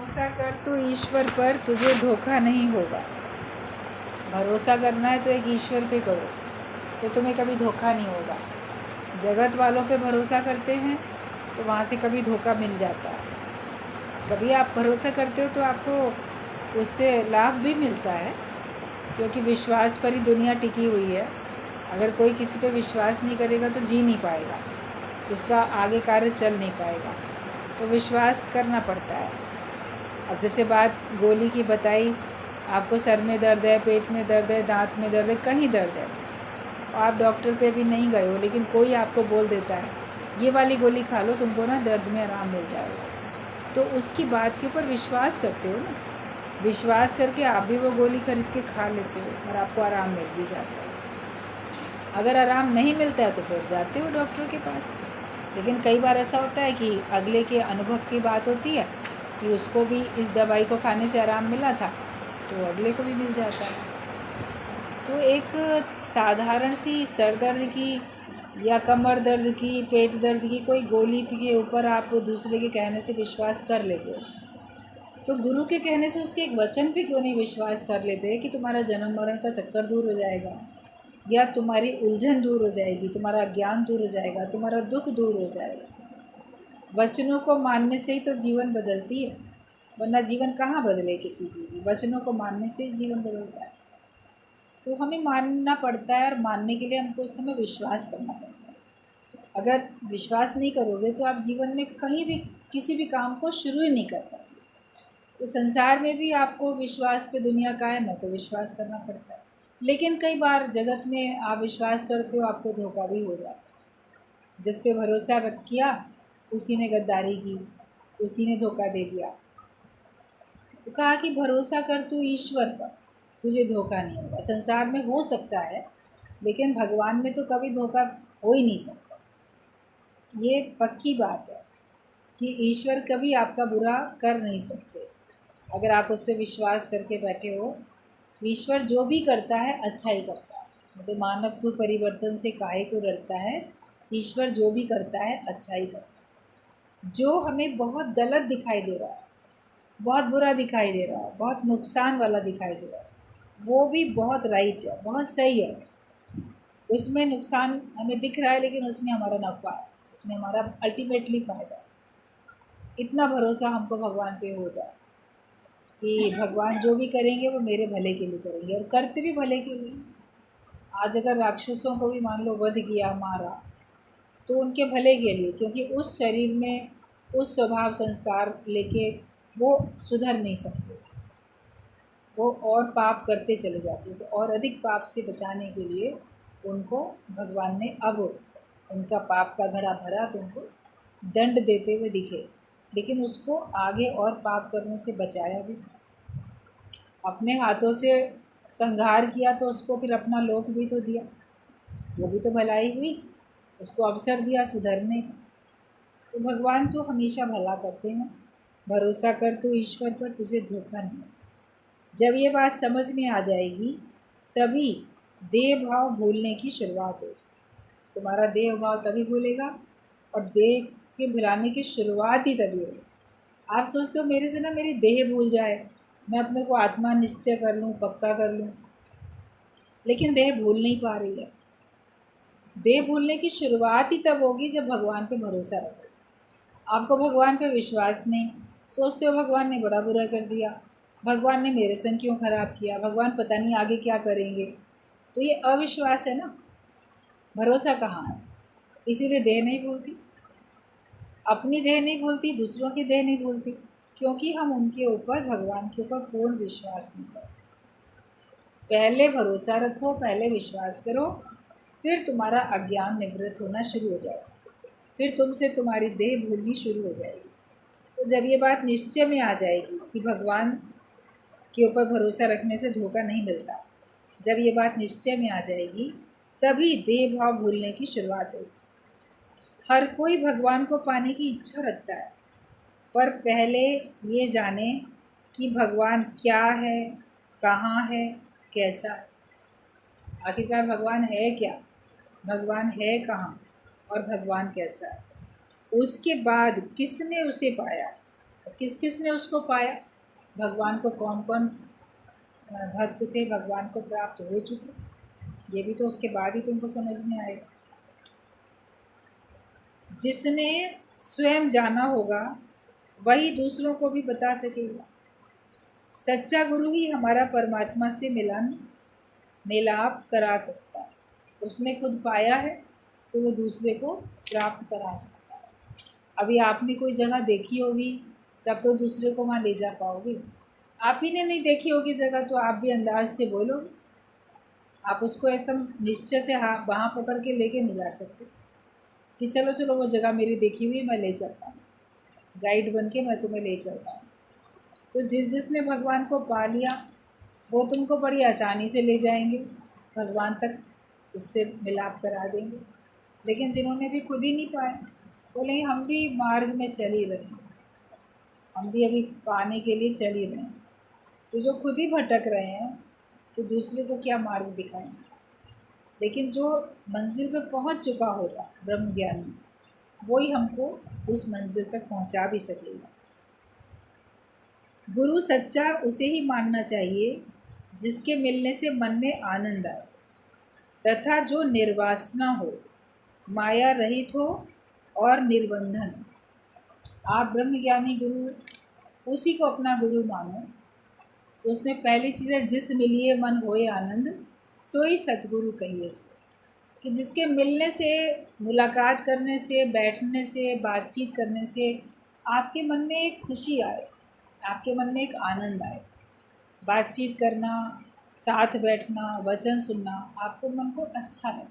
भरोसा कर तो ईश्वर पर, तुझे धोखा नहीं होगा। भरोसा करना है तो एक ईश्वर पे करो, तो तुम्हें कभी धोखा नहीं होगा। जगत वालों पे भरोसा करते हैं तो वहाँ से कभी धोखा मिल जाता है। कभी आप भरोसा करते हो तो आपको उससे लाभ भी मिलता है, क्योंकि विश्वास पर ही दुनिया टिकी हुई है। अगर कोई किसी पे विश्वास नहीं करेगा तो जी नहीं पाएगा, उसका आगे कार्य चल नहीं पाएगा। तो विश्वास करना पड़ता है। अब जैसे बात गोली की बताई, आपको सर में दर्द है, पेट में दर्द है, दांत में दर्द है, कहीं दर्द है, आप डॉक्टर पे भी नहीं गए हो, लेकिन कोई आपको बोल देता है ये वाली गोली खा लो, तुमको ना दर्द में आराम मिल जाएगा, तो उसकी बात के ऊपर विश्वास करते हो ना। विश्वास करके आप भी वो गोली खरीद के खा लेते हो और आपको आराम मिल भी जाता है। अगर आराम नहीं मिलता है तो फिर जाते हो डॉक्टर के पास। लेकिन कई बार ऐसा होता है कि अगले के अनुभव की बात होती है कि उसको भी इस दवाई को खाने से आराम मिला था, तो अगले को भी मिल जाता है। तो एक साधारण सी सर दर्द की या कमर दर्द की, पेट दर्द की कोई गोली के ऊपर आप दूसरे के कहने से विश्वास कर लेते हो, तो गुरु के कहने से उसके एक वचन पे क्यों नहीं विश्वास कर लेते कि तुम्हारा जन्म मरण का चक्कर दूर हो जाएगा, या तुम्हारी उलझन दूर हो जाएगी, तुम्हारा ज्ञान दूर हो जाएगा, तुम्हारा दुख दूर हो जाएगा। वचनों को मानने से ही तो जीवन बदलती है, वरना जीवन कहाँ बदले किसी की भी। वचनों को मानने से ही जीवन बदलता है। तो हमें मानना पड़ता है, और मानने के लिए हमको उस समय विश्वास करना पड़ता है। अगर विश्वास नहीं करोगे तो आप जीवन में कहीं भी किसी भी काम को शुरू ही नहीं कर पाओगे। तो संसार में भी आपको विश्वास पे दुनिया कायम है, तो विश्वास करना पड़ता है। लेकिन कई बार जगत में आप विश्वास करते हो, आपको धोखा भी हो जाता है। जिस पे भरोसा रख किया उसी ने गद्दारी की, उसी ने धोखा दे दिया। तो कहा कि भरोसा कर तू ईश्वर पर, तुझे धोखा नहीं होगा। संसार में हो सकता है, लेकिन भगवान में तो कभी धोखा हो ही नहीं सकता। ये पक्की बात है कि ईश्वर कभी आपका बुरा कर नहीं सकते अगर आप उस पर विश्वास करके बैठे हो। ईश्वर जो भी करता है अच्छा ही करता है। मतलब मानव तू परिवर्तन से काहे को डरता है, ईश्वर जो भी करता है अच्छा ही करता है। जो हमें बहुत गलत दिखाई दे रहा है, बहुत बुरा दिखाई दे रहा है, बहुत नुकसान वाला दिखाई दे रहा है, वो भी बहुत राइट है, बहुत सही है। उसमें नुकसान हमें दिख रहा है, लेकिन उसमें हमारा नफ़ा है, उसमें हमारा अल्टीमेटली फ़ायदा है। इतना भरोसा हमको भगवान पे हो जाए कि भगवान जो भी करेंगे वो मेरे भले के लिए करेंगे, और करते भी भले के लिए। आज अगर राक्षसों को भी मान लो वध किया, मारा, तो उनके भले के लिए, क्योंकि उस शरीर में उस स्वभाव संस्कार लेके वो सुधर नहीं सकते थे। वो और पाप करते चले जाते, तो और अधिक पाप से बचाने के लिए उनको भगवान ने अब उनका पाप का घड़ा भरा, तो उनको दंड देते हुए दिखे, लेकिन उसको आगे और पाप करने से बचाया भी था। अपने हाथों से संहार किया तो उसको फिर अपना लोक भी तो दिया, वो भी तो भलाई हुई, उसको अवसर दिया सुधरने का। तो भगवान तो हमेशा भला करते हैं। भरोसा कर तू ईश्वर पर, तुझे धोखा नहीं। जब ये बात समझ में आ जाएगी तभी देह भाव भूलने की शुरुआत होगी। तुम्हारा देह भाव तभी भूलेगा, और देह के भुलाने की शुरुआत ही तभी होगी। आप सोचते हो मेरे से ना मेरी देह भूल जाए, मैं अपने को आत्मा निश्चय कर लूँ, पक्का कर लूँ, लेकिन देह भूल नहीं पा रही है। देह भूलने की शुरुआत ही तब होगी जब भगवान पे भरोसा रखो। आपको भगवान पे विश्वास नहीं, सोचते हो भगवान ने बड़ा बुरा कर दिया, भगवान ने मेरे संग क्यों ख़राब किया, भगवान पता नहीं आगे क्या करेंगे, तो ये अविश्वास है ना। भरोसा कहाँ है? इसीलिए देह नहीं भूलती, अपनी देह नहीं भूलती, दूसरों की देह नहीं भूलती, क्योंकि हम उनके ऊपर, भगवान के ऊपर पूर्ण विश्वास नहीं करते। पहले भरोसा रखो, पहले विश्वास करो, फिर तुम्हारा अज्ञान निवृत्त होना शुरू हो जाएगा, फिर तुमसे तुम्हारी देह भूलनी शुरू हो जाएगी। तो जब ये बात निश्चय में आ जाएगी कि भगवान के ऊपर भरोसा रखने से धोखा नहीं मिलता, जब ये बात निश्चय में आ जाएगी तभी देह भाव भूलने की शुरुआत होगी। हर कोई भगवान को पाने की इच्छा रखता है, पर पहले ये जाने कि भगवान क्या है, कहाँ है, कैसा है। आखिरकार भगवान है क्या, भगवान है कहाँ, और भगवान कैसा है। उसके बाद किसने उसे पाया, किस किस ने उसको पाया, भगवान को कौन कौन भक्त थे, भगवान को प्राप्त हो चुके, ये भी तो उसके बाद ही तुमको समझ में आएगा। जिसने स्वयं जाना होगा वही दूसरों को भी बता सकेगा। सच्चा गुरु ही हमारा परमात्मा से मिलाप करा सकता है। उसने खुद पाया है तो वो दूसरे को प्राप्त करा सकता है। अभी आपने कोई जगह देखी होगी तब तो दूसरे को वहाँ ले जा पाओगे। आप ही ने नहीं देखी होगी जगह तो आप भी अंदाज से बोलोगे। आप उसको एकदम निश्चय से वहाँ पकड़ के लेके नहीं जा सकते कि चलो चलो वो जगह मेरी देखी हुई मैं ले चलता हूँ, गाइड बन के मैं तुम्हें ले चलता हूँ। तो जिसने भगवान को पा लिया वो तुमको बड़ी आसानी से ले जाएंगे भगवान तक, उससे मिलाप करा देंगे। लेकिन जिन्होंने भी खुद ही नहीं पाया, बोले हम भी मार्ग में चल ही रहे हैं, हम भी अभी पाने के लिए चल ही रहे हैं। तो जो खुद ही भटक रहे हैं तो दूसरे को क्या मार्ग दिखाएंगे। लेकिन जो मंजिल पे पहुंच चुका होगा ब्रह्म ज्ञानी, वही हमको उस मंजिल तक पहुंचा भी सकेगा। गुरु सच्चा उसे ही मानना चाहिए जिसके मिलने से मन में आनंद आए तथा जो निर्वासना हो, माया रहित हो और निर्बंधन। आप ब्रह्म ज्ञानी गुरु उसी को अपना गुरु मानो। तो उसमें पहली चीज़ है जिस मिलिए मन होए आनंद, सोई सतगुरु कहिए सो। कि जिसके मिलने से, मुलाकात करने से, बैठने से, बातचीत करने से आपके मन में एक खुशी आए, आपके मन में एक आनंद आए। बातचीत करना, साथ बैठना, वचन सुनना आपको मन को अच्छा लगे,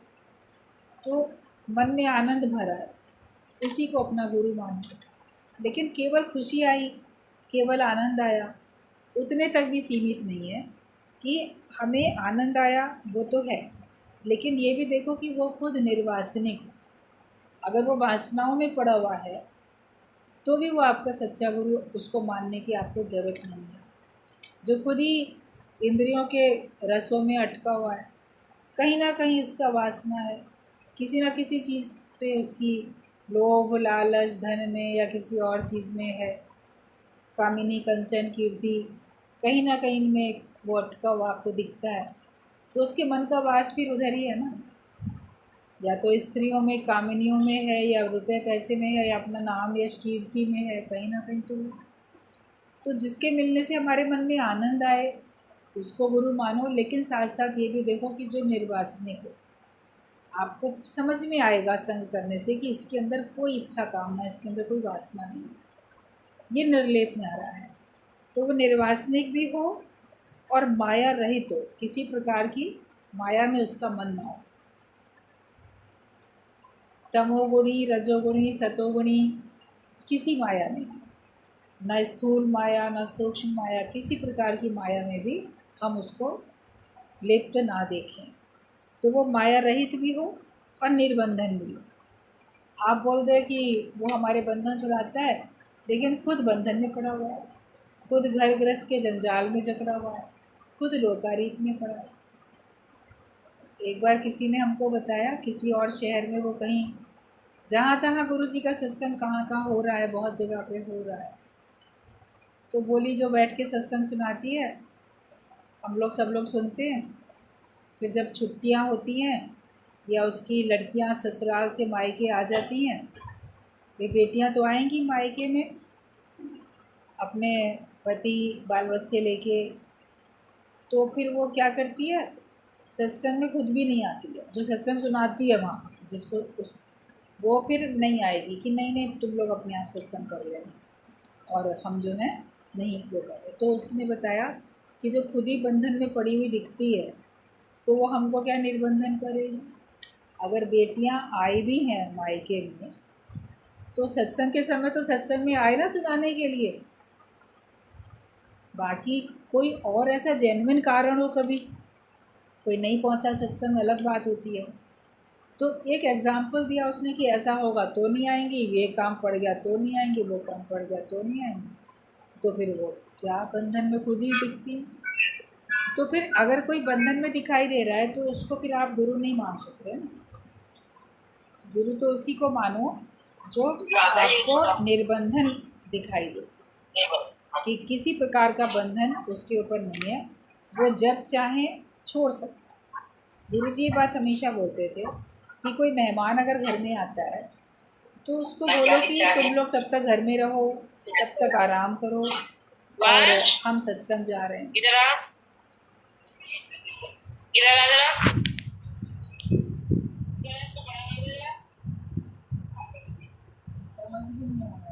तो मन में आनंद भरा है, उसी को अपना गुरु मानो। लेकिन केवल खुशी आई, केवल आनंद आया, उतने तक भी सीमित नहीं है कि हमें आनंद आया वो तो है, लेकिन ये भी देखो कि वो खुद निर्वासनिक हो। अगर वो वासनाओं में पड़ा हुआ है तो भी वो आपका सच्चा गुरु, उसको मानने की आपको ज़रूरत नहीं है। जो खुद ही इंद्रियों के रसों में अटका हुआ है, कहीं ना कहीं उसका वासना है, किसी न किसी चीज़ पे उसकी लोभ लालच, धन में या किसी और चीज़ में है, कामिनी कंचन कीर्ति, कहीं ना कहीं में वो अटका हुआ आपको दिखता है, तो उसके मन का वास फिर उधर ही है ना। या तो स्त्रियों में, कामिनियों में है, या रुपए पैसे में है, या अपना नाम यश कीर्ति में है, कहीं ना कहीं तो जिसके मिलने से हमारे मन में आनंद आए उसको गुरु मानो। लेकिन साथ साथ ये भी देखो कि जो निर्वासनिक हो, आपको समझ में आएगा संग करने से कि इसके अंदर कोई इच्छा कामना, इसके अंदर कोई वासना नहीं, ये निर्लेप में आ रहा है। तो वो निर्वासनिक भी हो और माया रहित हो, किसी प्रकार की माया में उसका मन ना हो। तमोगुणी, रजोगुणी, सतोगुणी, किसी माया में, न स्थूल माया न सूक्ष्म माया, किसी प्रकार की माया में भी हम उसको लिप्त ना देखें। तो वो माया रहित भी हो और निर्बंधन भी हो। आप बोल दे कि वो हमारे बंधन छुड़ाता है, लेकिन खुद बंधन में पड़ा हुआ है, खुद घर गृहस्थ के जंजाल में जकड़ा हुआ है, खुद लोकारीत में पड़ा है। एक बार किसी ने हमको बताया, किसी और शहर में वो कहीं जहाँ तहाँ गुरु जी का सत्संग कहाँ कहाँ हो रहा है, बहुत जगह पे हो रहा है। तो बोली जो बैठ के सत्संग सुनाती है, हम लोग सब लोग सुनते हैं। फिर जब छुट्टियाँ होती हैं या उसकी लड़कियाँ ससुराल से मायके आ जाती हैं, वे बेटियाँ तो आएंगी मायके में अपने पति बाल बच्चे लेके, तो फिर वो क्या करती है, सत्संग में खुद भी नहीं आती है। जो सत्संग सुनाती है वहाँ जिसको वो फिर नहीं आएगी कि नहीं नहीं तुम लोग अपने आप सत्संग कर लेना और हम जो है नहीं वो कर रहे। तो उसने बताया कि जो खुद ही बंधन में पड़ी हुई दिखती है तो वो हमको क्या निर्बंधन करेगी। अगर बेटियां आई भी हैं मायके में तो सत्संग के समय तो सत्संग में आए ना सुनाने के लिए, बाकी कोई और ऐसा जेन्युइन कारण हो, कभी कोई नहीं पहुंचा सत्संग, अलग बात होती है। तो एक एग्जाम्पल दिया उसने कि ऐसा होगा तो नहीं आएंगी, ये काम पड़ गया तो नहीं आएंगी, वो काम पड़ गया तो नहीं आएंगी। तो फिर वो क्या बंधन में खुद ही दिखती है। तो फिर अगर कोई बंधन में दिखाई दे रहा है तो उसको फिर आप गुरु नहीं मान सकते ना। गुरु तो उसी को मानो जो आपको निर्बंधन दिखाई दे। कि किसी प्रकार का बंधन उसके ऊपर नहीं है, वो जब चाहे छोड़ सकता है। गुरु जी ये बात हमेशा बोलते थे कि कोई मेहमान अगर घर में आता है तो उसको बोलो कि तुम लोग तब तक घर में रहो, तब तक आराम करो, और हम सत्संग जा रहे हैं। समझ भी नहीं आ रहा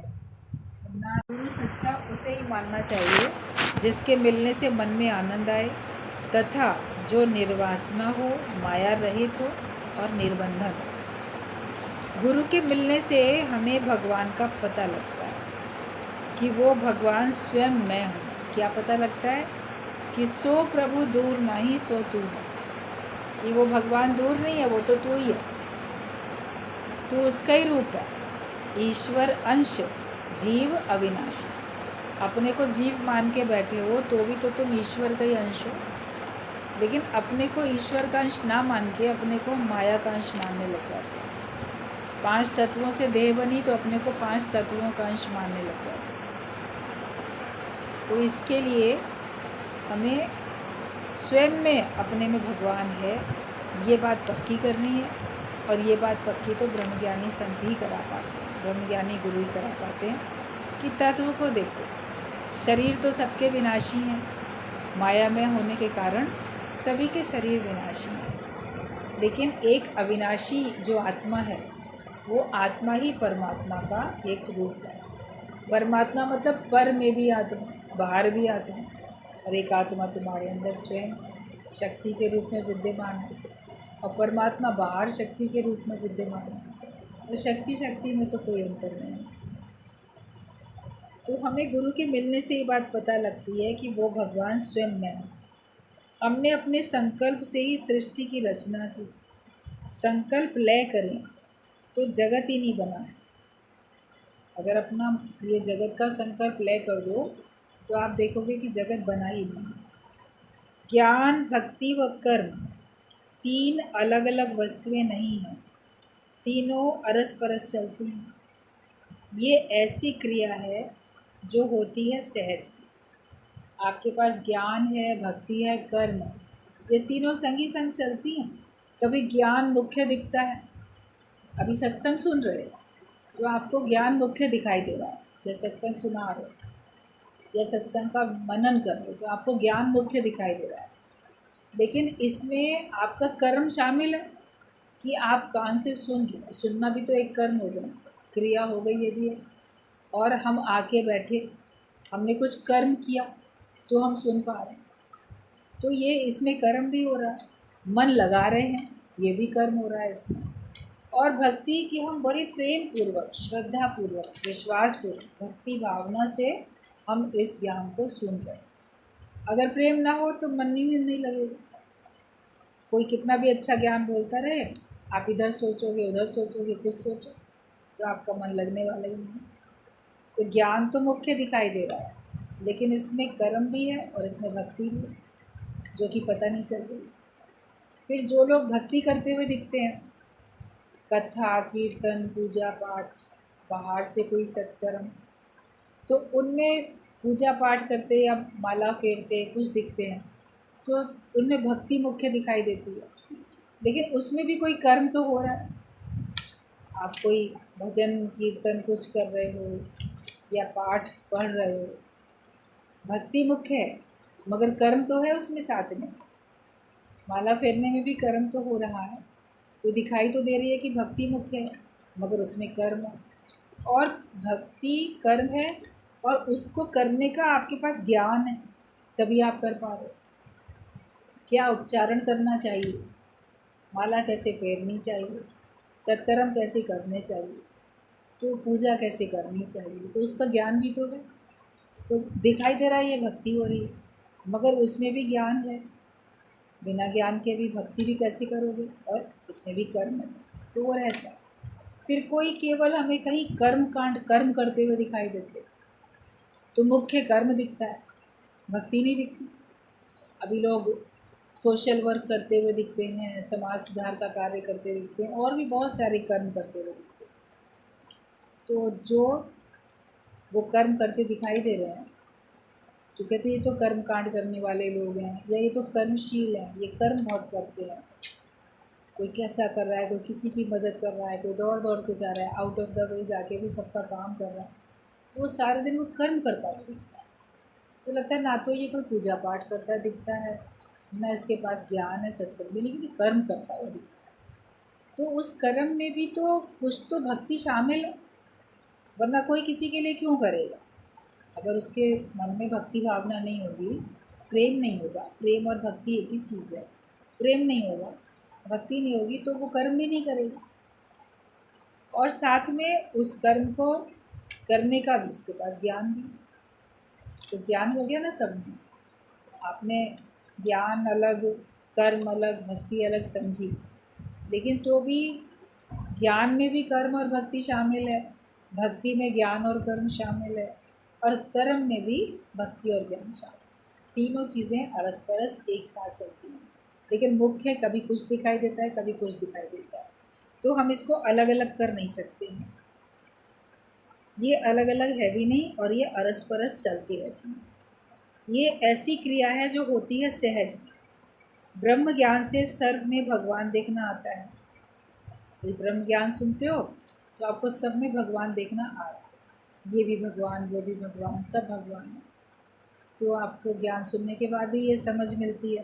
है ना। गुरु सच्चा उसे ही मानना चाहिए जिसके मिलने से मन में आनंद आए तथा जो निर्वासना हो, माया रहित हो और निर्बंधन। गुरु के मिलने से हमें भगवान का पता लगता है कि वो भगवान स्वयं मैं हूँ। क्या पता लगता है? कि सो प्रभु दूर नहीं सो तू है, कि वो भगवान दूर नहीं है, वो तो तू ही है, तू उसका ही रूप है। ईश्वर अंश जीव अविनाशी। अपने को जीव मान के बैठे हो तो भी तो तुम ईश्वर का ही अंश हो, लेकिन अपने को ईश्वर का अंश ना मान के अपने को माया का अंश मानने लग जाते हैं। 5 तत्वों से देह बनी तो अपने को 5 तत्वों का अंश मानने लग जाते हैं। तो इसके लिए हमें स्वयं में अपने में भगवान है, ये बात पक्की करनी है। और ये बात पक्की तो ब्रह्मज्ञानी संत ही करा पाते हैं, ब्रह्मज्ञानी गुरु ही करा पाते हैं कि तत्व को देखो। शरीर तो सबके विनाशी हैं, माया में होने के कारण सभी के शरीर विनाशी हैं, लेकिन एक अविनाशी जो आत्मा है वो आत्मा ही परमात्मा का एक रूप है। परमात्मा मतलब पर में भी आत्मा, बाहर भी आत्मा, और एक आत्मा तुम्हारे अंदर स्वयं शक्ति के रूप में विद्यमान है, और परमात्मा बाहर शक्ति के रूप में विद्यमान है। तो शक्ति में तो कोई अंतर नहीं है। तो हमें गुरु के मिलने से ये बात पता लगती है कि वो भगवान स्वयं में है। हमने अपने संकल्प से ही सृष्टि की रचना की। संकल्प लय करें तो जगत ही नहीं बना है। अगर अपना ये जगत का संकल्प लय कर दो तो आप देखोगे कि जगत बना ही नहीं। ज्ञान, भक्ति व कर्म 3 अलग अलग वस्तुएं नहीं हैं, तीनों अरस परस चलती हैं। ये ऐसी क्रिया है जो होती है सहज। आपके पास ज्ञान है, भक्ति है, कर्म है, ये तीनों संगी संग चलती हैं। कभी ज्ञान मुख्य दिखता है, अभी सत्संग सुन रहे हो तो आपको ज्ञान मुख्य दिखाई दे रहा है, या सत्संग सुना रहे हो या सत्संग का मनन कर रहे हो तो आपको ज्ञान मुख्य दिखाई दे रहा है। लेकिन इसमें आपका कर्म शामिल है कि आप कान से सुन रहे हो। सुनना भी तो एक कर्म हो गया, क्रिया हो गई ये भी एक। और हम आके बैठे, हमने कुछ कर्म किया तो हम सुन पा रहे हैं, तो ये इसमें कर्म भी हो रहा है। मन लगा रहे हैं, ये भी कर्म हो रहा है इसमें। और भक्ति की हम बड़ी प्रेम पूर्वक, श्रद्धा पूर्वक, विश्वास पूर्वक, भक्ति भावना से हम इस ज्ञान को सुन रहे हैं। अगर प्रेम ना हो तो मन ही नहीं लगेगा। कोई कितना भी अच्छा ज्ञान बोलता रहे, आप इधर सोचोगे, उधर सोचोगे, कुछ सोचो तो आपका मन लगने वाला ही नहीं। तो ज्ञान तो मुख्य दिखाई दे रहा है, लेकिन इसमें कर्म भी है और इसमें भक्ति भी है, जो कि पता नहीं चल रही। फिर जो लोग भक्ति करते हुए दिखते हैं, कथा, कीर्तन, पूजा पाठ, बाहर से कोई सत्कर्म, तो उनमें पूजा पाठ करते या माला फेरते कुछ दिखते हैं तो उनमें भक्ति मुख्य दिखाई देती है, लेकिन उसमें भी कोई कर्म तो हो रहा है। आप कोई भजन कीर्तन कुछ कर रहे हो या पाठ पढ़ रहे हो, भक्ति मुख्य है मगर कर्म तो है उसमें साथ में। माला फेरने में भी कर्म तो हो रहा है, तो दिखाई तो दे रही है कि भक्ति मुख्य है मगर उसमें कर्म है। और भक्ति कर्म है और उसको करने का आपके पास ज्ञान है, तभी आप कर पा रहे हो। क्या उच्चारण करना चाहिए, माला कैसे फेरनी चाहिए, सत्कर्म कैसे करने चाहिए, तो पूजा कैसे करनी चाहिए, तो उसका ज्ञान भी तो है। तो दिखाई दे रहा है ये भक्ति हो रही है मगर उसमें भी ज्ञान है। बिना ज्ञान के भी भक्ति भी कैसे करोगे, और उसमें भी कर्म है, तो वो रहता है। फिर कोई केवल हमें कहीं कर्म कांड कर्म करते हुए दिखाई देते तो मुख्य कर्म दिखता है, भक्ति नहीं दिखती। अभी लोग सोशल वर्क करते हुए दिखते हैं, समाज सुधार का कार्य करते दिखते हैं, और भी बहुत सारे कर्म करते हुए दिखते हैं। तो जो वो कर्म करते दिखाई दे रहे हैं तो कहते ये तो कर्म कांड करने वाले लोग हैं, या ये तो कर्मशील हैं, ये कर्म बहुत करते हैं। कोई कैसा कर रहा है, कोई किसी की मदद कर रहा है, कोई दौड़ दौड़ के जा रहा है, आउट ऑफ द वे जाके भी सबका काम कर रहा है, तो वो सारे दिन वो कर्म करता हुआ दिखता है। तो लगता है ना तो ये कोई पूजा पाठ करता दिखता है, ना इसके पास ज्ञान है सत्संग में, लेकिन ये कर्म करता हुआ दिखता है। तो उस कर्म में भी तो कुछ तो भक्ति शामिल है, वरना कोई किसी के लिए क्यों करेगा। अगर उसके मन में भक्ति भावना नहीं होगी, प्रेम नहीं होगा, प्रेम और भक्ति एक ही चीज़ है, प्रेम नहीं होगा, भक्ति नहीं होगी, तो वो कर्म भी नहीं करेगा। और साथ में उस कर्म को करने का भी उसके पास ज्ञान भी, तो ज्ञान हो गया ना सब में। आपने ज्ञान अलग, कर्म अलग, भक्ति अलग समझी, लेकिन तो भी ज्ञान में भी कर्म और भक्ति शामिल है, भक्ति में ज्ञान और कर्म शामिल है, और कर्म में भी भक्ति और ज्ञान शामिल। तीनों चीज़ें अरस परस एक साथ चलती हैं, लेकिन मुख्य कभी कुछ दिखाई देता है, कभी कुछ दिखाई देता है, तो हम इसको अलग अलग कर नहीं सकते हैं। ये अलग अलग है भी नहीं, और ये अरस परस चलती रहती है। ये ऐसी क्रिया है जो होती है सहज में। ब्रह्म ज्ञान से सर्व में भगवान देखना आता है। यदि ब्रह्म ज्ञान सुनते हो तो आपको सब में भगवान देखना आ रहा है, ये भी भगवान, वो भी भगवान, सब भगवान है। तो आपको ज्ञान सुनने के बाद ही ये समझ मिलती है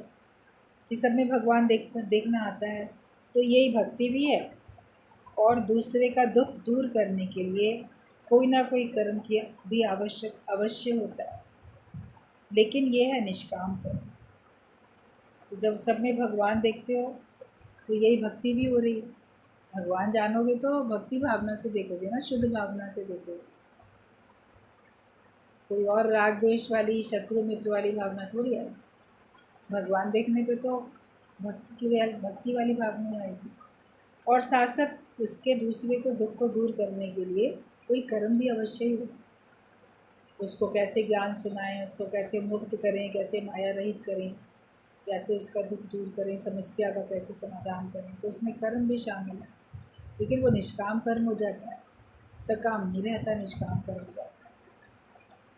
कि सब में भगवान देखना आता है। तो यही भक्ति भी है, और दूसरे का दुख दूर करने के लिए कोई ना कोई कर्म की भी अवश्य होता है, लेकिन ये है निष्काम कर्म। तो जब सब में भगवान देखते हो तो यही भक्ति भी हो रही है। भगवान जानोगे तो भक्ति भावना से देखोगे ना, शुद्ध भावना से देखोगे। कोई और राग द्वेष वाली, शत्रु मित्र वाली भावना थोड़ी आएगी। भगवान देखने पे तो भक्ति वाली भावना आएगी। और साथ साथ उसके दूसरे को दुख को दूर करने के लिए कोई कर्म भी अवश्य ही हो। उसको कैसे ज्ञान सुनाएं, उसको कैसे मुक्त करें, कैसे माया रहित करें, कैसे उसका दुख दूर करें, समस्या का कैसे समाधान करें, तो उसमें कर्म भी शामिल है। लेकिन वो निष्काम कर्म हो जाता है, सकाम नहीं रहता, निष्काम कर्म हो जाता है।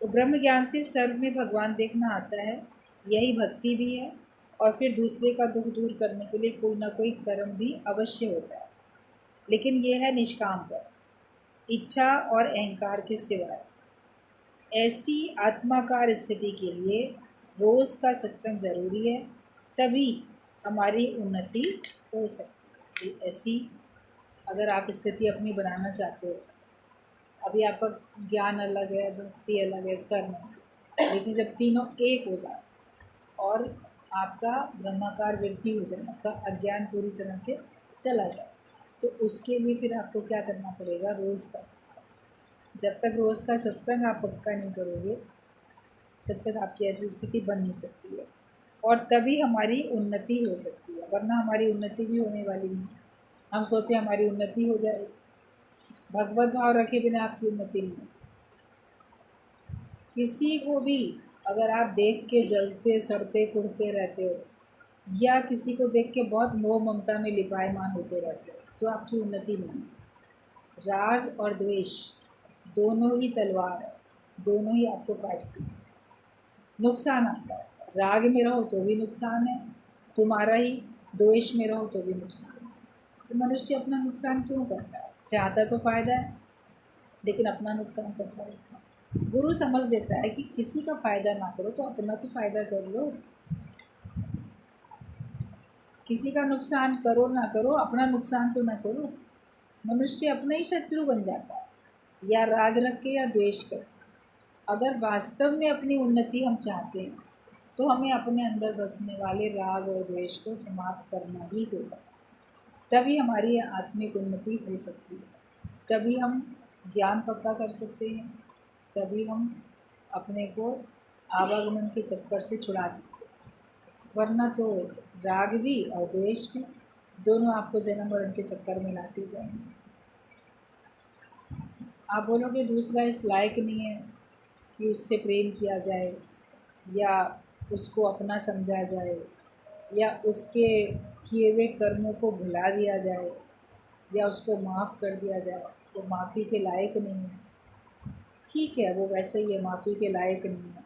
तो ब्रह्म ज्ञान से सर्व में भगवान देखना आता है, यही भक्ति भी है। और फिर दूसरे का दुख दूर करने के लिए कोई ना कोई कर्म भी अवश्य होता है, लेकिन ये है निष्काम कर्म, इच्छा और अहंकार के सिवाय। ऐसी आत्माकार स्थिति के लिए रोज़ का सत्संग ज़रूरी है, तभी हमारी उन्नति हो सकती है। ऐसी अगर आप स्थिति अपनी बनाना चाहते हो, अभी आपका ज्ञान अलग है, भक्ति अलग है, कर्म अलग है, लेकिन जब तीनों एक हो जाए और आपका ब्रह्माकार वृद्धि हो जाए, आपका अज्ञान पूरी तरह से चला जाए, तो उसके लिए फिर आपको क्या करना पड़ेगा? रोज़ का सत्संग। जब तक रोज़ का सत्संग आप पक्का नहीं करोगे, तब तक आपकी ऐसी स्थिति बन नहीं सकती है, और तभी हमारी उन्नति हो सकती है, वरना हमारी उन्नति भी होने वाली नहीं। हम सोचें हमारी उन्नति हो जाए, भगवत भाव रखे बिना आपकी उन्नति नहीं। किसी को भी अगर आप देख के जलते सड़ते कुढ़ते रहते हो, या किसी को देख के बहुत मोह ममता में लिपायमान होते रहते हो, तो आपकी उन्नति नहीं है। राग और द्वेष दोनों ही तलवार है, दोनों ही आपको काटती है, नुकसान आता है। राग में रहो तो भी नुकसान है तुम्हारा ही, द्वेष में रहो तो भी नुकसान है। तो मनुष्य अपना नुकसान क्यों करता है? चाहता तो फ़ायदा है, लेकिन अपना नुकसान करता रहता है। गुरु समझ देता है कि किसी का फ़ायदा ना करो तो अपना तो फ़ायदा कर लो। किसी का नुकसान करो ना करो, अपना नुकसान तो ना करो। मनुष्य अपना ही शत्रु बन जाता है, या राग रख के या द्वेष करके। अगर वास्तव में अपनी उन्नति हम चाहते हैं, तो हमें अपने अंदर बसने वाले राग और द्वेष को समाप्त करना ही होगा। तभी हमारी आत्मिक उन्नति हो सकती है, तभी हम ज्ञान पक्का कर सकते हैं, तभी हम अपने को आवागमन के चक्कर से छुड़ा सकते हैं। वरना तो राग भी और द्वेष भी दोनों आपको जन्म मरण के चक्कर में लाते जाएंगे। आप बोलोगे दूसरा इस लायक नहीं है कि उससे प्रेम किया जाए, या उसको अपना समझा जाए, या उसके किए हुए कर्मों को भुला दिया जाए, या उसको माफ़ कर दिया जाए, तो माफ़ी के लायक नहीं है। ठीक है, वो वैसे ही है, माफ़ी के लायक नहीं है,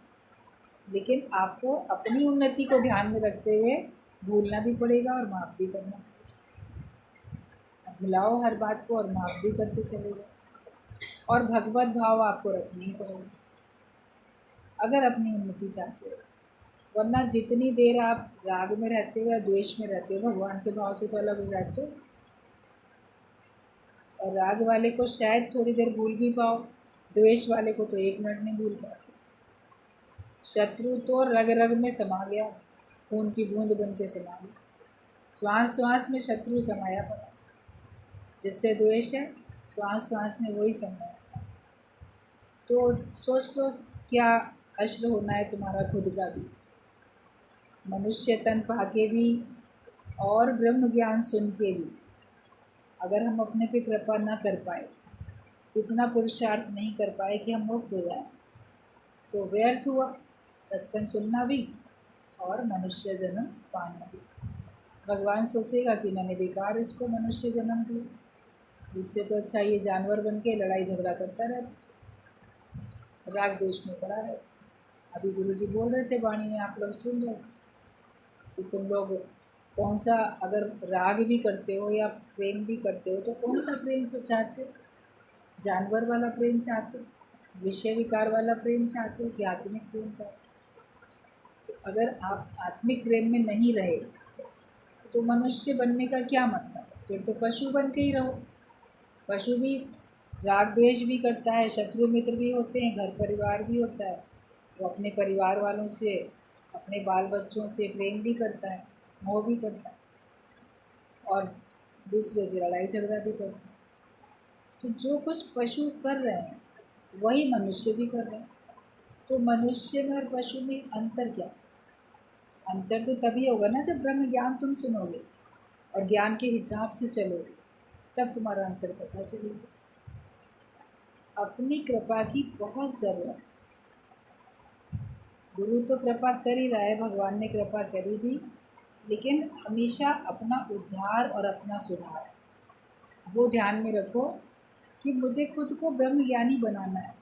लेकिन आपको अपनी उन्नति को ध्यान में रखते हुए भूलना भी पड़ेगा और माफ़ भी करना पड़ेगा। भुलाओ हर बात को और माफ़ भी करते चले जाओ, और भगवत भाव आपको रखनी ही पड़ेगा अगर अपनी उन्नति चाहते हो। वरना जितनी देर आप राग में रहते हो या द्वेष में रहते हो, भगवान के भाव से तो अलग हो जाते हो। और राग वाले को शायद थोड़ी देर भूल भी पाओ, द्वेष वाले को तो 1 मिनट नहीं भूल पाते। शत्रु तो रग रग में समा गया, खून की बूंद बन के समा गया, श्वास श्वास में शत्रु समाया पड़ा। जिससे द्वेष है, श्वास श्वास में वही समाया। तो सोच लो, क्या हश्र होना है तुम्हारा खुद का भी, मनुष्य तन पाके भी और ब्रह्म ज्ञान सुन के भी अगर हम अपने पे कृपा ना कर पाए, इतना पुरुषार्थ नहीं कर पाए कि हम मुक्त हो जाए, तो व्यर्थ हुआ सत्संग सुनना भी और मनुष्य जन्म पाना भी। भगवान सोचेगा कि मैंने बेकार इसको मनुष्य जन्म दिया, इससे तो अच्छा ये जानवर बन के लड़ाई झगड़ा करता रहता, राग दोष में पड़ा रहता। अभी गुरुजी बोल रहे थे वाणी में, आप लोग सुन रहे थे कि तुम लोग कौन सा, अगर राग भी करते हो या प्रेम भी करते हो तो कौन सा प्रेम को चाहते हो? जानवर वाला प्रेम चाहते हो, विषय विकार वाला प्रेम चाहते हो कि आत्मिक प्रेम चाहते हो? तो अगर आप आत्मिक प्रेम में नहीं रहे तो मनुष्य बनने का क्या मतलब? फिर तो पशु बन के ही रहो। पशु भी राग द्वेष भी करता है, शत्रु मित्र भी होते हैं, घर परिवार भी होता है। वो अपने परिवार वालों से, अपने बाल बच्चों से प्रेम भी करता है, मोह भी करता है, और दूसरे से लड़ाई झगड़ा भी करता है। तो जो कुछ पशु कर रहे हैं वही मनुष्य भी कर रहे हैं। तो मनुष्य में और पशु में अंतर क्या? अंतर तो तभी होगा ना जब ब्रह्म ज्ञान तुम सुनोगे और ज्ञान के हिसाब से चलोगे, तब तुम्हारा अंतर पता चलेगा। अपनी कृपा की बहुत ज़रूरत है। गुरु तो कृपा कर ही रहा है, भगवान ने कृपा करी थी, लेकिन हमेशा अपना उद्धार और अपना सुधार वो ध्यान में रखो कि मुझे खुद को ब्रह्म ज्ञानी बनाना है।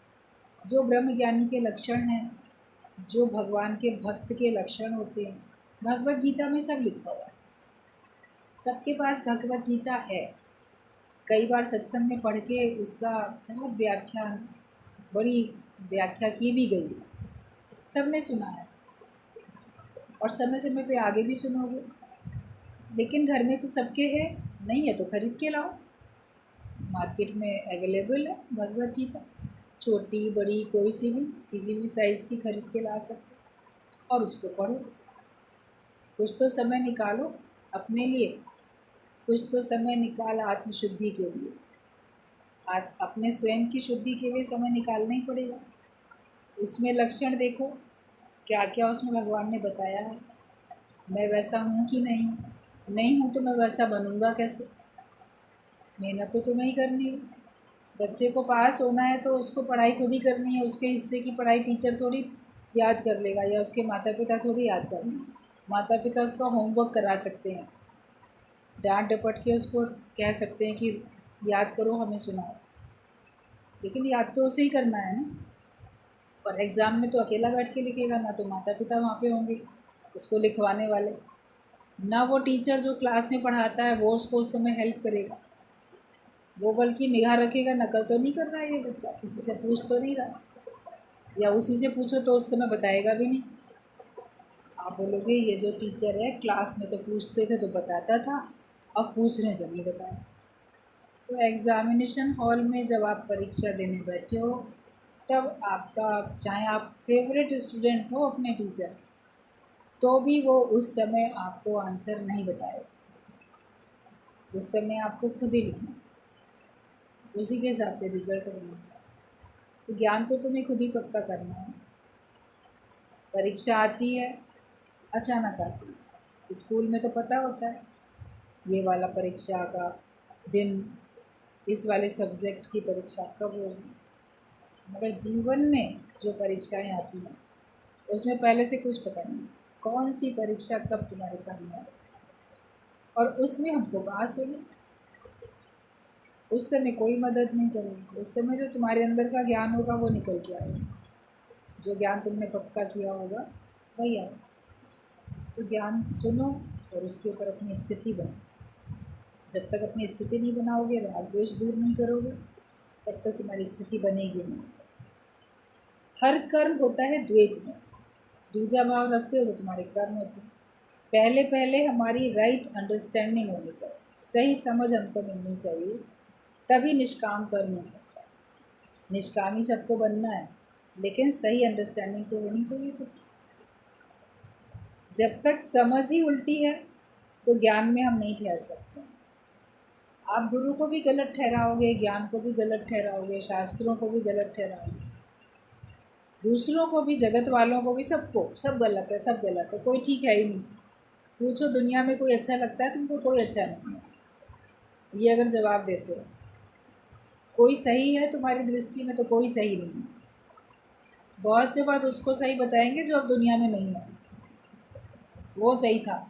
जो ब्रह्म ज्ञानी के लक्षण हैं, जो भगवान के भक्त के लक्षण होते हैं, भगवत गीता में सब लिखा हुआ है। सबके पास भगवत गीता है। कई बार सत्संग में पढ़ के उसका बहुत व्याख्यान, बड़ी व्याख्या की भी गई है, सबने सुना है और समय समय पे आगे भी सुनोगे। लेकिन घर में तो सबके है, नहीं है तो खरीद के लाओ, मार्केट में अवेलेबल है भगवत गीता, छोटी बड़ी कोई सी भी, किसी भी साइज़ की खरीद के ला सकते और उसको पढ़ो। कुछ तो समय निकालो अपने लिए, कुछ तो समय निकाल आत्मशुद्धि के लिए, अपने स्वयं की शुद्धि के लिए समय निकालना ही पड़ेगा। उसमें लक्षण देखो, क्या क्या उसमें भगवान ने बताया है। मैं वैसा हूँ कि नहीं हूँ, नहीं हूँ तो मैं वैसा बनूँगा कैसे? मेहनत तो तुम्हें ही करनी है। बच्चे को पास होना है तो उसको पढ़ाई खुद ही करनी है, उसके हिस्से की पढ़ाई टीचर थोड़ी याद कर लेगा या उसके माता पिता थोड़ी याद करनी है। माता पिता उसका होमवर्क करा सकते हैं, डांट डपट के उसको कह सकते हैं कि याद करो, हमें सुनाओ, लेकिन याद तो उसे ही करना है ना। और एग्ज़ाम में तो अकेला बैठ के लिखेगा, ना तो माता पिता वहाँ पे होंगे उसको लिखवाने वाले, ना वो टीचर जो क्लास में पढ़ाता है वो उसको उस समय हेल्प करेगा। वो बल्कि निगाह रखेगा, नकल तो नहीं कर रहा है ये बच्चा, किसी से पूछ तो नहीं रहा, या उसी से पूछो तो उस समय बताएगा भी नहीं। आप बोलोगे ये जो टीचर है क्लास में तो पूछते थे तो बताता था, अब पूछ रहे तो नहीं बताया। तो एग्ज़ामिनेशन हॉल में जब आप परीक्षा देने बैठे हो, तब आपका, चाहे आप फेवरेट स्टूडेंट हो अपने टीचर के, तो भी वो उस समय आपको आंसर नहीं बताएगा। उस समय आपको खुद ही लिखना, उसी के हिसाब से रिज़ल्ट बनेगा। तो ज्ञान तो तुम्हें खुद ही पक्का करना है। परीक्षा आती है, अचानक आती है। स्कूल में तो पता होता है ये वाला परीक्षा का दिन, इस वाले सब्जेक्ट की परीक्षा कब होगी, मगर जीवन में जो परीक्षाएं आती हैं उसमें पहले से कुछ पता नहीं कौन सी परीक्षा कब तुम्हारे सामने आ जाए, और उसमें हमको पास होना। उस समय कोई मदद नहीं करेगी। उस समय जो तुम्हारे अंदर का ज्ञान होगा वो निकल के आएगा, जो ज्ञान तुमने पक्का किया होगा वही आएगा। तो ज्ञान सुनो और उसके ऊपर अपनी स्थिति बनाओ। जब तक अपनी स्थिति नहीं बनाओगे, राग द्वेष दूर नहीं करोगे, तब तक तुम्हारी स्थिति बनेगी नहीं। हर कर्म होता है द्वैत में। दूसरा भाव रखते हो तो तुम्हारे कर्म होते हैं। पहले पहले हमारी राइट अंडरस्टैंडिंग होनी चाहिए, सही समझ हमको मिलनी चाहिए, तभी निष्काम कर्म हो सकता है। निष्कामी सबको बनना है, लेकिन सही अंडरस्टैंडिंग तो होनी चाहिए सबकी। जब तक समझ ही उल्टी है तो ज्ञान में हम नहीं ठहर सकते। आप गुरु को भी गलत ठहराओगे, ज्ञान को भी गलत ठहराओगे, शास्त्रों को भी गलत ठहराओगे, दूसरों को भी, जगत वालों को भी, सबको, सब गलत है, सब गलत है, कोई ठीक है ही नहीं। पूछो दुनिया में कोई अच्छा लगता है तुमको? कोई अच्छा नहीं है, ये अगर जवाब देते हो। कोई सही है तुम्हारी दृष्टि में तो कोई सही नहीं है। बहुत से बात उसको सही बताएंगे जो अब दुनिया में नहीं है, वो सही था,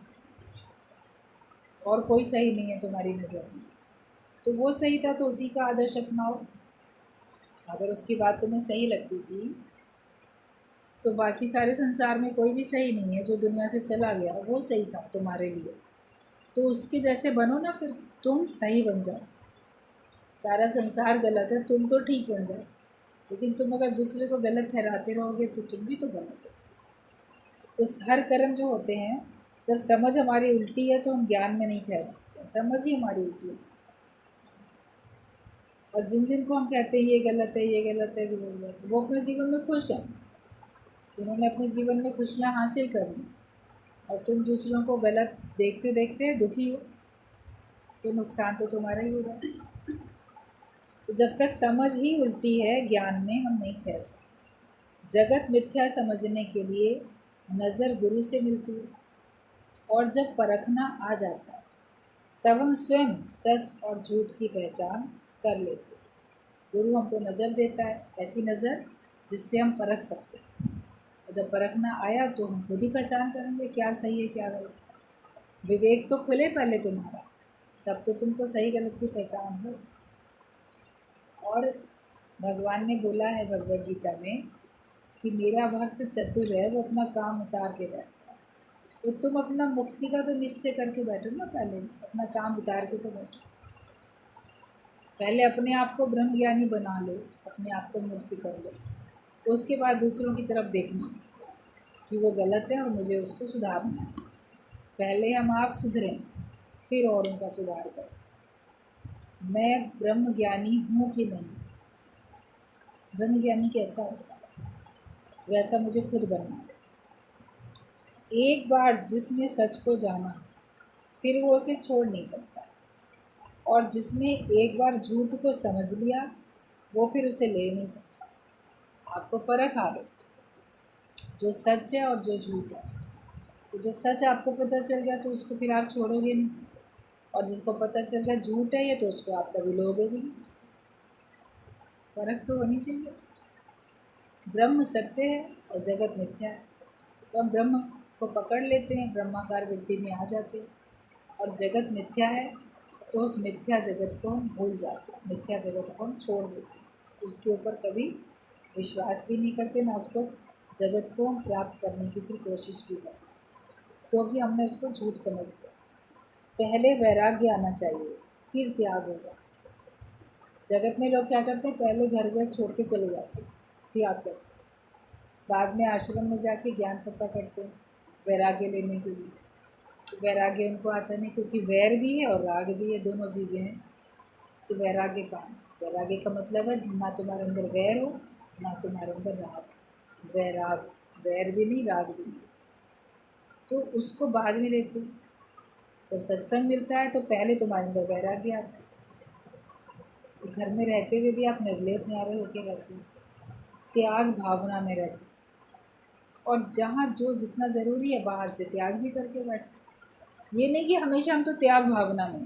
और कोई सही नहीं है तुम्हारी नज़र में। तो वो सही था तो उसी का आदर्श अपनाओ। अगर उसकी बात तुम्हें सही लगती थी तो बाकी सारे संसार में कोई भी सही नहीं है, जो दुनिया से चला गया वो सही था तुम्हारे लिए, तो उसके जैसे बनो ना, फिर तुम सही बन जाओ। सारा संसार गलत है, तुम तो ठीक बन जाओ। लेकिन तुम अगर दूसरे को गलत ठहराते रहोगे तो तुम भी तो गलत हो। तो हर कर्म जो होते हैं, जब समझ हमारी उल्टी है तो हम ज्ञान में नहीं ठहर सकते, समझ ही हमारी उल्टी है। और जिन जिन को हम कहते हैं ये गलत है, ये गलत है, वो गलत है, वो अपने जीवन में खुश हैं, उन्होंने अपने जीवन में खुशियाँ हासिल कर ली, और तुम दूसरों को गलत देखते देखते दुखी हो, तो नुकसान तो तुम्हारा ही होगा। तो जब तक समझ ही उल्टी है, ज्ञान में हम नहीं ठहर सकते। जगत मिथ्या समझने के लिए नज़र गुरु से मिलती है, और जब परखना आ जाता है तब हम स्वयं सच और झूठ की पहचान कर लेते हैं। गुरु हमको नज़र देता है, ऐसी नज़र जिससे हम परख सकते हैं। और जब परखना आया तो हम खुद ही पहचान करेंगे क्या सही है क्या गलत है। विवेक तो खुले पहले तुम्हारा, तब तो तुमको सही गलत की पहचान हो। और भगवान ने बोला है भगवद गीता में कि मेरा भक्त चतुर है, वो अपना काम उतार के बैठता है। तो तुम अपना मुक्ति का तो निश्चय करके बैठो ना, पहले अपना काम उतार के तो बैठो। पहले अपने आप को ब्रह्म ज्ञानी बना लो, अपने आप को मुक्ति कर लो, उसके बाद दूसरों की तरफ देखना कि वो गलत है और मुझे उसको सुधारना है। पहले हम आप सुधरें, फिर और उनका सुधार करें। मैं ब्रह्म ज्ञानी हूँ कि नहीं, ब्रह्म ज्ञानी कैसा होता है, वैसा मुझे खुद बनना है। एक बार जिसने सच को जाना फिर वो उसे छोड़ नहीं सकता, और जिसने एक बार झूठ को समझ लिया वो फिर उसे ले नहीं सकता। आपको परख आ गई, जो सच है और जो झूठ है। तो जो सच आपको पता चल गया तो उसको फिर आप छोड़ोगे नहीं, और जिसको पता चल गया झूठ है ये, तो उसको आप कभी लोगे भी नहीं। परख तो होनी चाहिए। ब्रह्म सत्य है और जगत मिथ्या है, तो हम ब्रह्म को पकड़ लेते हैं, ब्रह्माकार वृत्ति में आ जाते हैं। और जगत मिथ्या है तो उस मिथ्या जगत को हम भूल जाते हैं, मिथ्या जगत को हम छोड़ देते हैं, उसके ऊपर कभी विश्वास भी नहीं करते, ना उसको जगत को हम प्राप्त करने की फिर कोशिश भी करते, क्योंकि हमने उसको झूठ समझ लिया। पहले वैराग्य आना चाहिए, फिर त्याग होगा। जगत में लोग क्या करते हैं, पहले घर गृहस्थ छोड़ के चले जाते हैं, त्याग करते, बाद में आश्रम में जाके ज्ञान पक्का करते हैं वैराग्य लेने के लिए। तो वैराग्य उनको आता नहीं, क्योंकि वैर भी है और राग भी है, दोनों चीज़ें हैं। तो वैराग्य कहाँ है? वैराग्य का मतलब है ना तुम्हारे अंदर वैर हो, ना तुम्हारे अंदर राग। वैराग, वैर भी नहीं, राग भी नहीं, तो उसको बाद में लेते हैं। जब सत्संग मिलता है तो पहले तुम्हारे अंदर वैराग्य आता है। तो घर में रहते हुए भी आप निर्लेप न्यारे होकर रहते हो, त्याग भावना में रहते हो, और जहाँ जो जितना ज़रूरी है बाहर से त्याग भी करके बैठते हो। ये नहीं कि हमेशा हम तो त्याग भावना में,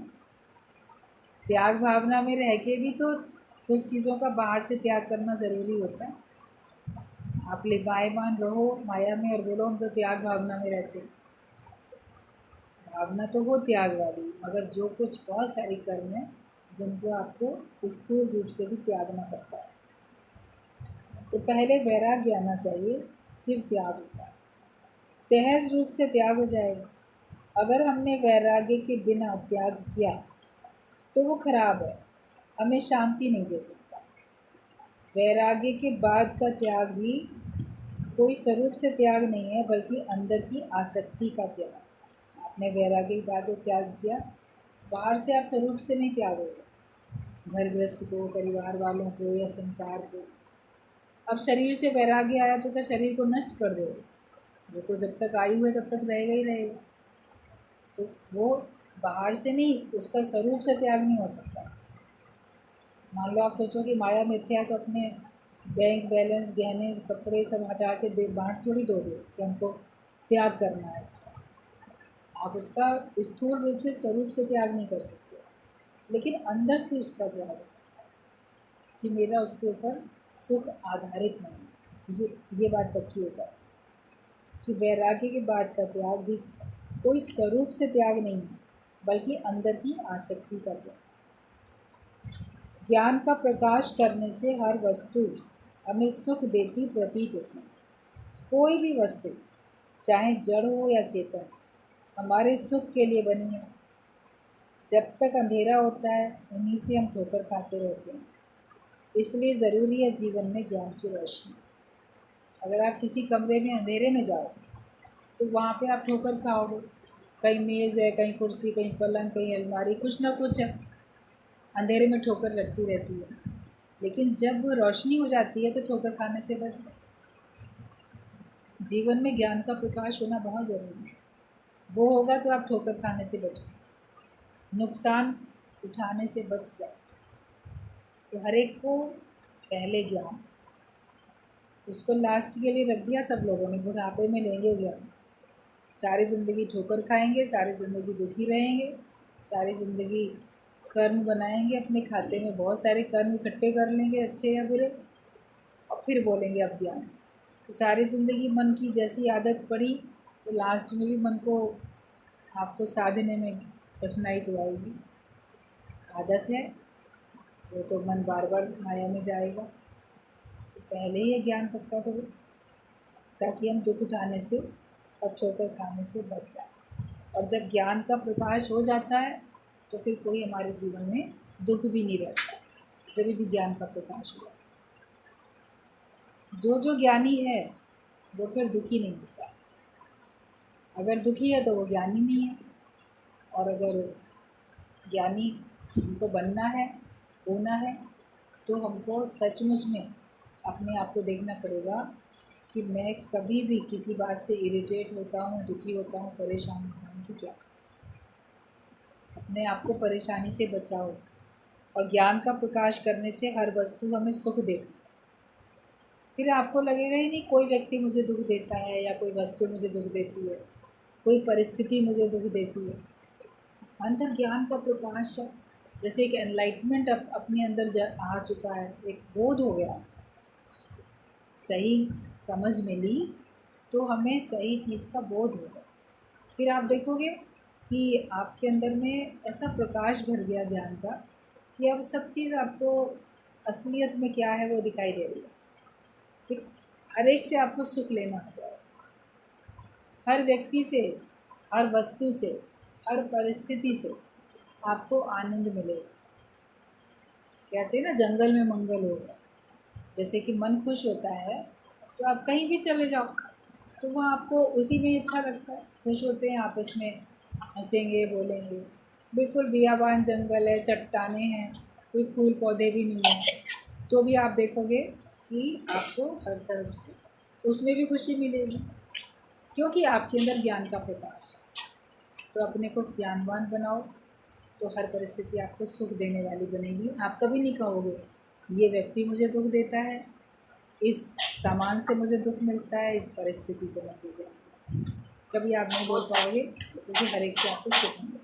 त्याग भावना में रह के भी तो कुछ चीज़ों का बाहर से त्याग करना ज़रूरी होता है। आप लिबायमान रहो माया में और बोलो हम तो त्याग भावना में रहते हैं, भावना तो वो त्याग वाली, मगर जो कुछ बहुत सारी कर्म है जिनको आपको स्थूल रूप से भी त्यागना पड़ता है। तो पहले वैराग्य आना चाहिए, फिर त्याग होता है। सहज रूप से त्याग हो जाएगा। अगर हमने वैराग्य के बिना त्याग किया तो वो खराब है, हमें शांति नहीं दे सकता। वैराग्य के बाद का त्याग भी कोई स्वरूप से त्याग नहीं है, बल्कि अंदर की आसक्ति का त्याग। आपने वैराग्य के बाद जो त्याग किया, बाहर से आप स्वरूप से नहीं त्यागोगे, घर गृहस्थ को, परिवार वालों को या संसार को। अब शरीर से वैराग्य आया तो क्या शरीर को नष्ट कर दोगे? वो तो जब तक आयु है तब तक रहेगा ही रहेगा। तो वो बाहर से नहीं, उसका स्वरूप से त्याग नहीं हो सकता। मान लो आप सोचो कि माया मिथ्या है, तो अपने बैंक बैलेंस, गहने, कपड़े सब हटा के दे बांट थोड़ी दोगे कि हमको त्याग करना है इसका। आप उसका स्थूल रूप से, स्वरूप से त्याग नहीं कर सकते, लेकिन अंदर से उसका त्याग हो जाता है कि मेरा उसके ऊपर सुख आधारित नहीं। ये बात पक्की हो जाती है कि वैराग्य के बाद का त्याग भी कोई स्वरूप से त्याग नहीं है, बल्कि अंदर की आसक्ति का त्याग। ज्ञान का प्रकाश करने से हर वस्तु हमें सुख देती प्रतीत होती है। कोई भी वस्तु, चाहे जड़ हो या चेतन, हमारे सुख के लिए बनी है। जब तक अंधेरा होता है, उन्हीं से हम ठोकर खाते रहते हैं। इसलिए ज़रूरी है जीवन में ज्ञान की रोशनी। अगर आप किसी कमरे में अंधेरे में जाओ तो वहाँ पे आप ठोकर खाओगे। कहीं मेज़ है, कहीं कुर्सी, कहीं पलंग, कहीं अलमारी, कुछ ना कुछ है, अंधेरे में ठोकर लगती रहती है। लेकिन जब रोशनी हो जाती है तो ठोकर खाने से बच गए। जीवन में ज्ञान का प्रकाश होना बहुत ज़रूरी है। वो होगा तो आप ठोकर खाने से बच गए, नुकसान उठाने से बच जाए। तो हर एक को पहले ज्ञान, उसको लास्ट के लिए रख दिया सब लोगों ने। बुढ़ापे में लेंगे ज्ञान, सारी ज़िंदगी ठोकर खाएंगे, सारी ज़िंदगी दुखी रहेंगे, सारी ज़िंदगी कर्म बनाएंगे, अपने खाते में बहुत सारे कर्म इकट्ठे कर लेंगे, अच्छे या बुरे, और फिर बोलेंगे अब ज्ञान। तो सारी ज़िंदगी मन की जैसी आदत पड़ी तो लास्ट में भी मन को आपको साधने में कठिनाई तो आएगी। आदत है वो, तो मन बार बार माया में जाएगा। तो पहले ही ये ज्ञान पक्का करो ताकि हम दुख उठाने से और ठोकर खाने से बच जाए। और जब ज्ञान का प्रकाश हो जाता है तो फिर कोई हमारे जीवन में दुख भी नहीं रहता, जब भी ज्ञान का प्रकाश हुआ। जो ज्ञानी है वो फिर दुखी नहीं होता। अगर दुखी है तो वो ज्ञानी नहीं है। और अगर ज्ञानी हमको बनना है, होना है, तो हमको सचमुच में अपने आप को देखना पड़ेगा कि मैं कभी भी किसी बात से इरिटेट होता हूँ, दुखी होता हूँ, परेशान होता हूँ कि क्या। अपने आप को परेशानी से बचाओ। और ज्ञान का प्रकाश करने से हर वस्तु हमें सुख देती है। फिर आपको लगेगा ही नहीं कोई व्यक्ति मुझे दुख देता है या कोई वस्तु मुझे दुख देती है, कोई परिस्थिति मुझे दुख देती है। अंदर ज्ञान का प्रकाश है, जैसे एक एनलाइटमेंट अपने अंदर आ चुका है, एक बोध हो गया, सही समझ मिली तो हमें सही चीज़ का बोध होगा। फिर आप देखोगे कि आपके अंदर में ऐसा प्रकाश भर गया ज्ञान का कि अब सब चीज़ आपको असलियत में क्या है वो दिखाई दे रही है। फिर हर एक से आपको सुख लेना आ जाए, हर व्यक्ति से, हर वस्तु से, हर परिस्थिति से आपको आनंद मिलेगा। कहते हैं ना, जंगल में मंगल होगा। जैसे कि मन खुश होता है तो आप कहीं भी चले जाओ तो वहाँ आपको उसी में अच्छा लगता है। खुश होते हैं, आपस में हंसेंगे, बोलेंगे। बिल्कुल बियाबान जंगल है, चट्टानें हैं, कोई फूल पौधे भी नहीं है, तो भी आप देखोगे कि आपको हर तरफ से उसमें भी खुशी मिलेगी, क्योंकि आपके अंदर ज्ञान का प्रकाश है। तो अपने को ज्ञानवान बनाओ तो हर परिस्थिति आपको सुख देने वाली बनेगी। आप कभी नहीं कहोगे ये व्यक्ति मुझे दुख देता है, इस सामान से मुझे दुख मिलता है, इस परिस्थिति से मैं दुख जाऊँगा। कभी आप नहीं बोल पाओगे, क्योंकि हर एक से आपको सुख मिलेगा।